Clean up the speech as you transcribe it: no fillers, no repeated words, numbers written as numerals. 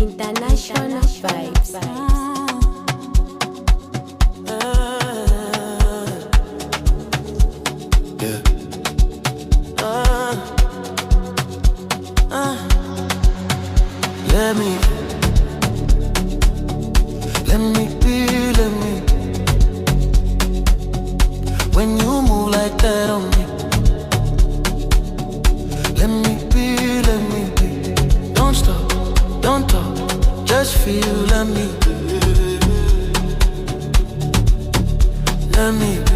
International vibes. Yeah. Let me be, let me. When you move like that on me, let me be. Don't stop, don't talk, just feel, let me be.